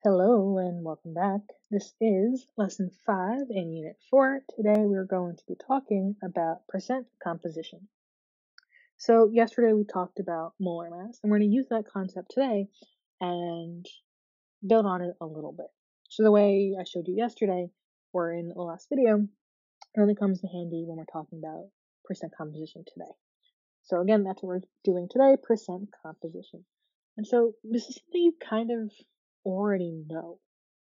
Hello and welcome back. This is lesson 5 in unit 4. Today we're going to be talking about percent composition. So yesterday we talked about molar mass, and we're going to use that concept today and build on it a little bit. So the way I showed you yesterday or in the last video really comes in handy when we're talking about percent composition today. So again, that's what we're doing today, percent composition. And so this is something you kind of already know.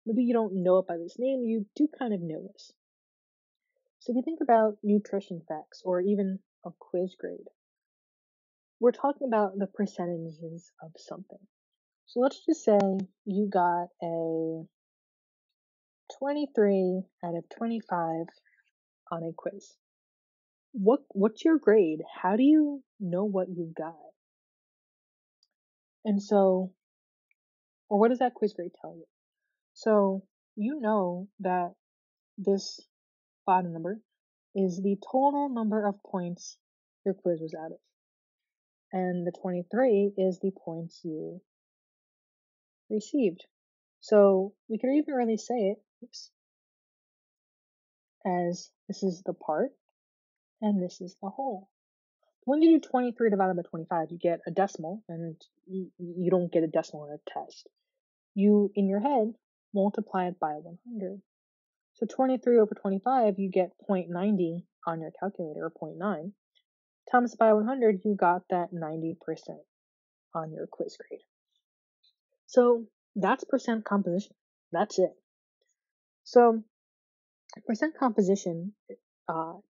Maybe you don't know it by this name, you do kind of know this. So if you think about nutrition facts or even a quiz grade, we're talking about the percentages of something. So let's just say you got a 23 out of 25 on a quiz. What's your grade? How do you know what you got? And so, or what does that quiz grade tell you? So you know that this bottom number is the total number of points your quiz was out of. And the 23 is the points you received. So we could even really say it as this is the part and this is the whole. When you do 23 divided by 25, you get a decimal, and you don't get a decimal in a test. You, in your head, multiply it by 100. So 23 over 25, you get 0.90 on your calculator, or 0.9. Times by 100, you got that 90% on your quiz grade. So that's percent composition. That's it. So percent composition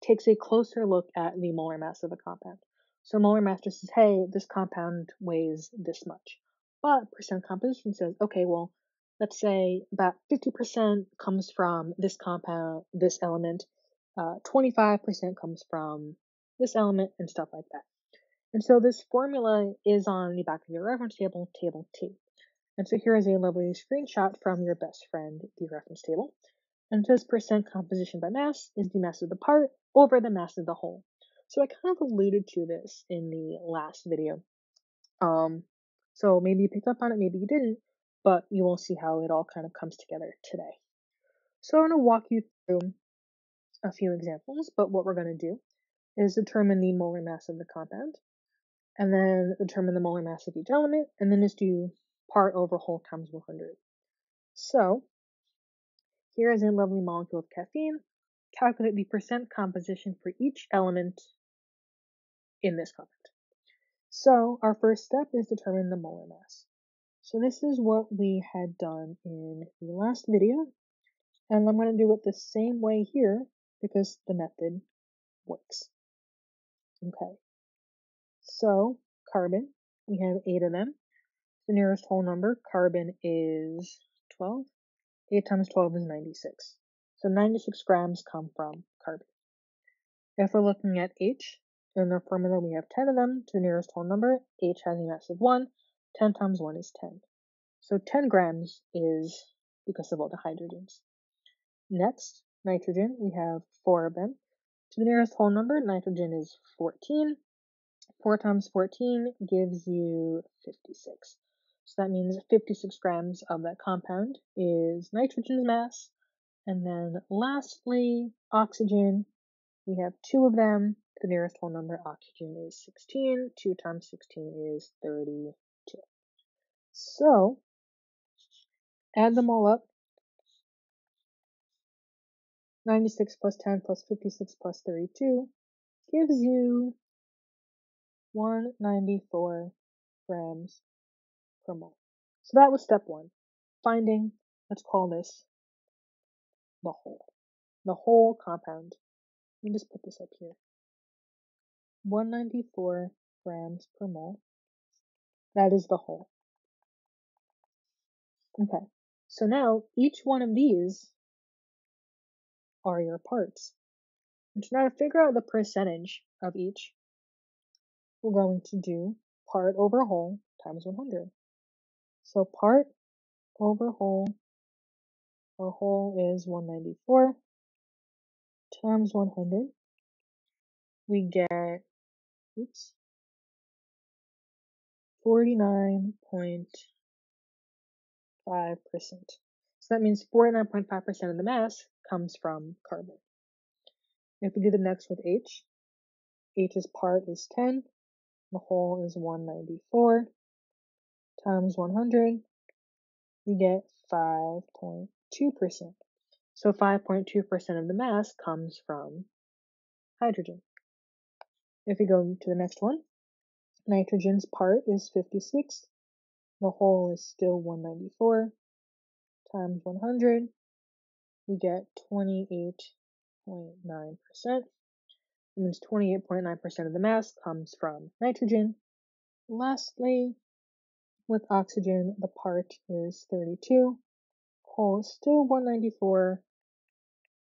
takes a closer look at the molar mass of a compound. So molar mass just says, hey, this compound weighs this much. But percent composition says, okay, well, let's say about 50% comes from this compound, this element, 25% comes from this element, and stuff like that. And so this formula is on the back of your reference table, table 2. And so here is a lovely screenshot from your best friend, the reference table. And it says percent composition by mass is the mass of the part over the mass of the whole. So I kind of alluded to this in the last video. So maybe you picked up on it, maybe you didn't, but you will see how it all kind of comes together today. So I'm going to walk you through a few examples, but what we're going to do is determine the molar mass of the compound, and then determine the molar mass of each element, and then just do part over whole times 100. So here is a lovely molecule of caffeine. Calculate the percent composition for each element in this compound. So our first step is determine the molar mass. So this is what we had done in the last video, and I'm going to do it the same way here because the method works. Okay, so carbon, we have 8 of them. The nearest whole number, carbon, is 12. 8 times 12 is 96. So 96 grams come from carbon. If we're looking at H, in the formula we have 10 of them to the nearest whole number. H has a mass of 1. 10 times 1 is 10. So 10 grams is because of all the hydrogens. Next, nitrogen, we have 4 of them. To the nearest whole number, nitrogen is 14. 4 times 14 gives you 56. So that means 56 grams of that compound is nitrogen's mass. And then lastly, oxygen, we have 2 of them. The nearest whole number, oxygen, is 16. 2 times 16 is 32. So, add them all up. 96 plus 10 plus 56 plus 32 gives you 194 grams per mole. So that was step 1. Finding, let's call this the whole compound. Let me just put this up here. 194 grams per mole. That is the whole. Okay, so now each one of these are your parts. And to now figure out the percentage of each, we're going to do part over whole times 100. So part over whole, our whole is 194 times 100. We get, 49.5. So that means 49.5% of the mass comes from carbon. If we do the next with H, H's part is 10, the whole is 194, times 100, we get 5.2%. So 5.2% of the mass comes from hydrogen. If we go to the next one, nitrogen's part is 56, the whole is still 194, times 100, we get 28.9%. It means 28.9% of the mass comes from nitrogen. Lastly, with oxygen, the part is 32, whole is still 194,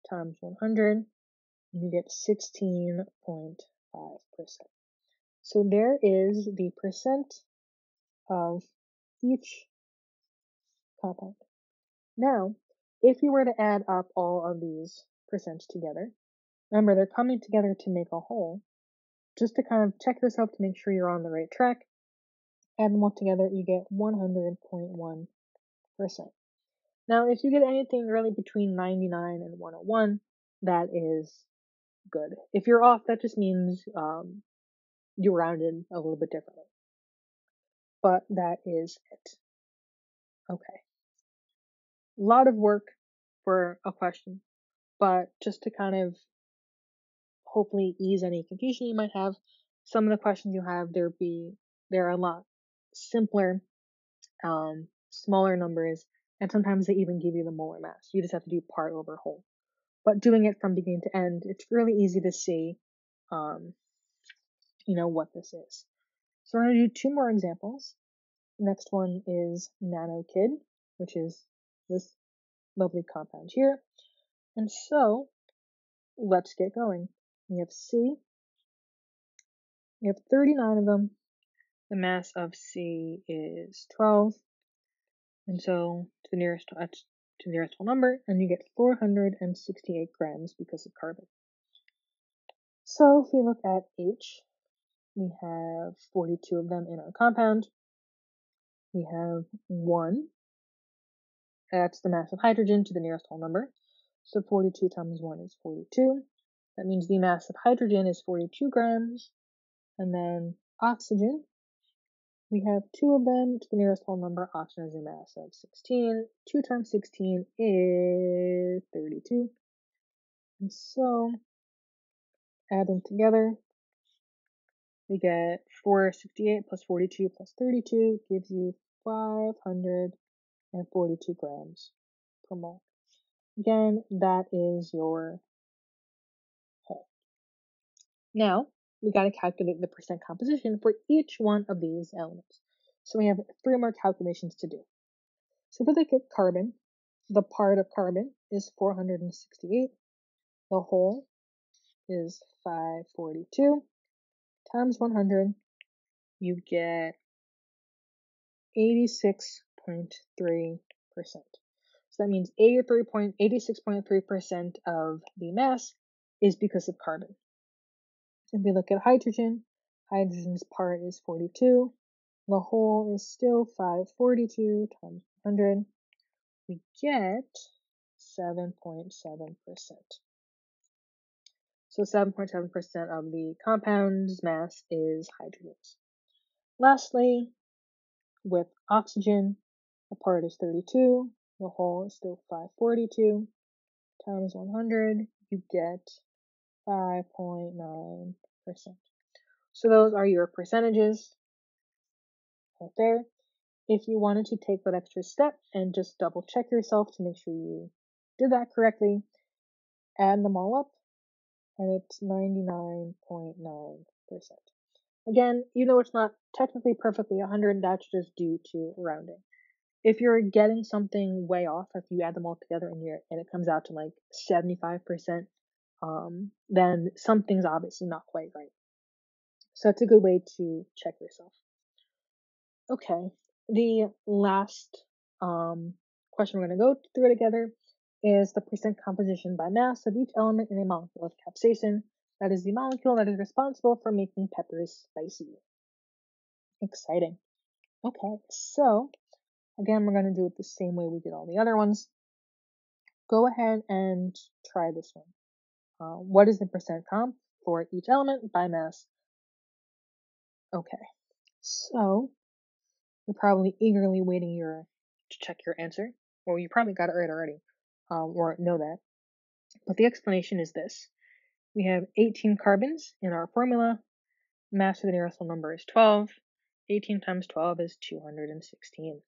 times 100, and you get 16.5%. So there is the percent of each compound. Now, if you were to add up all of these percents together, remember they're coming together to make a whole, just to kind of check yourself to make sure you're on the right track, add them all together, you get 100.1%. Now, if you get anything really between 99 and 101, that is good. If you're off, that just means you rounded a little bit differently. But that is it. Okay. A lot of work for a question, but just to kind of hopefully ease any confusion you might have, some of the questions you have, they're a lot simpler, smaller numbers, and sometimes they even give you the molar mass. You just have to do part over whole. But doing it from beginning to end, it's really easy to see, what this is. So we're going to do two more examples. The next one is nanokid, which is this lovely compound here. And so let's get going. We have C. We have 39 of them. The mass of C is 12. And so to the nearest whole number, and you get 468 grams because of carbon. So if we look at H, we have 42 of them in our compound. We have 1. That's the mass of hydrogen to the nearest whole number. So 42 times 1 is 42. That means the mass of hydrogen is 42 grams. And then oxygen, we have 2 of them to the nearest whole number. Oxygen has a mass of 16. 2 times 16 is 32. And so add them together. We get 468 plus 42 plus 32 gives you 542 grams per mole. Again, that is your whole. Now, we got to calculate the percent composition for each one of these elements. So we have 3 more calculations to do. So if we look at carbon, the part of carbon is 468. The whole is 542 times 100. You get 86.3%. So that means 86.3% of the mass is because of carbon. If we look at hydrogen, hydrogen's part is 42. The whole is still 542 times 100. We get 7.7%. So 7.7% of the compound's mass is hydrogen's. Lastly, with oxygen, the part is 32. The whole is still 542 times 100. You get 5.9%. So those are your percentages right there. If you wanted to take that extra step and just double check yourself to make sure you did that correctly, add them all up, and it's 99.9%. Again, it's not technically perfectly 100, that's just due to rounding. If you're getting something way off, if you add them all together and it comes out to like 75%, then something's obviously not quite right. So that's a good way to check yourself. Okay, the last question we're going to go through together is the percent composition by mass of each element in a molecule of capsaicin. That is the molecule that is responsible for making peppers spicy. Exciting. Okay, so Again, we're going to do it the same way we did all the other ones. Go ahead and try this one. What is the percent comp for each element by mass? Okay, so you're probably eagerly waiting to check your answer, or you probably got it right already, or know that. But the explanation is this. We have 18 carbons in our formula. Mass of the nearest whole number is 12. 18 times 12 is 216.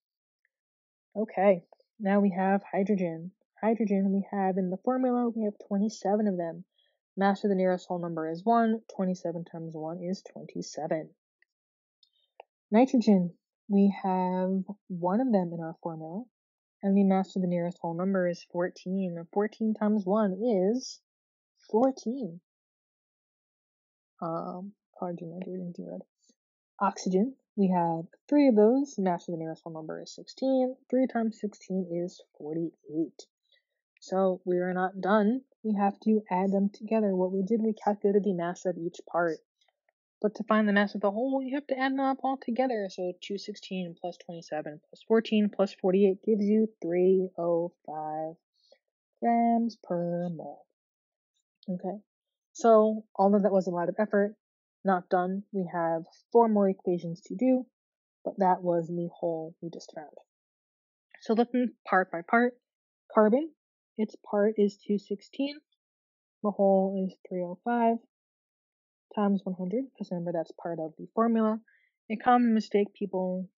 Okay, now we have hydrogen. Hydrogen we have in the formula, we have 27 of them. Mass of the nearest whole number is 1. 27 times 1 is 27. Nitrogen, we have 1 of them in our formula, and the mass of the nearest whole number is 14. 14 times 1 is 14. Hydrogen, I didn't do it. Oxygen, we have 3 of those. Mass of the nearest whole number is 16. 3 times 16 is 48. So we are not done. We have to add them together. What we did, we calculated the mass of each part. But to find the mass of the whole, you have to add them up all together. So 216 plus 27 plus 14 plus 48 gives you 305 grams per mole. Okay, so all of that was a lot of effort. Not done. We have 4 more equations to do, but that was the whole we just found. So looking part by part, carbon, its part is 216, the whole is 305 times 100, because remember that's part of the formula. A common mistake people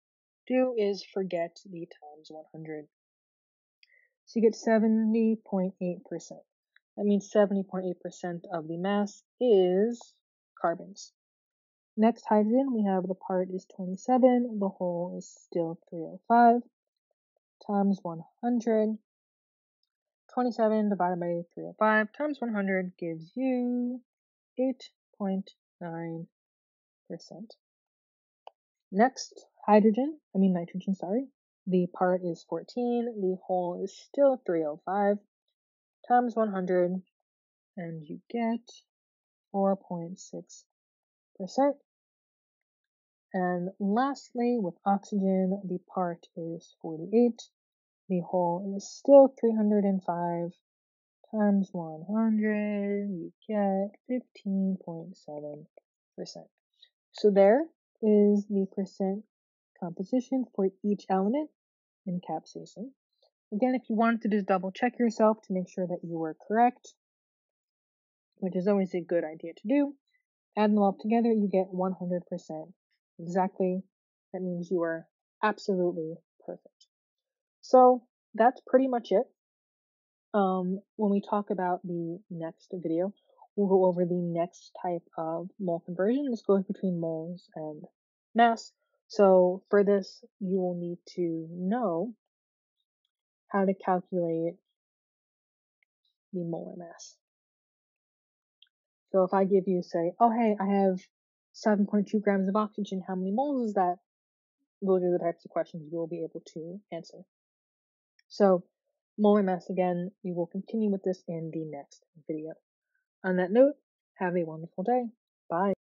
do is forget the times 100. So you get 70.8%. That means 70.8% of the mass is carbons. Next, hydrogen, we have the part is 27, the whole is still 305 times 100. 27 divided by 305 times 100 gives you 8.9%. Next, nitrogen, sorry. The part is 14, the whole is still 305 times 100, and you get 4.6%. And lastly, with oxygen, the part is 48, the whole is still 305 times 100, you get 15.7%. So there is the percent composition for each element in capsaicin. Again, if you wanted to just double check yourself to make sure that you were correct, which is always a good idea to do, add them all up together, you get 100%. Exactly. That means you are absolutely perfect. So that's pretty much it. When we talk about the next video, we'll go over the next type of mole conversion. This goes between moles and mass. So for this, you will need to know how to calculate the molar mass. So if I give you, say, oh, hey, I have 7.2 grams of oxygen, how many moles is that? Those are the types of questions you will be able to answer. So molar mass, again, we will continue with this in the next video. On that note, have a wonderful day. Bye.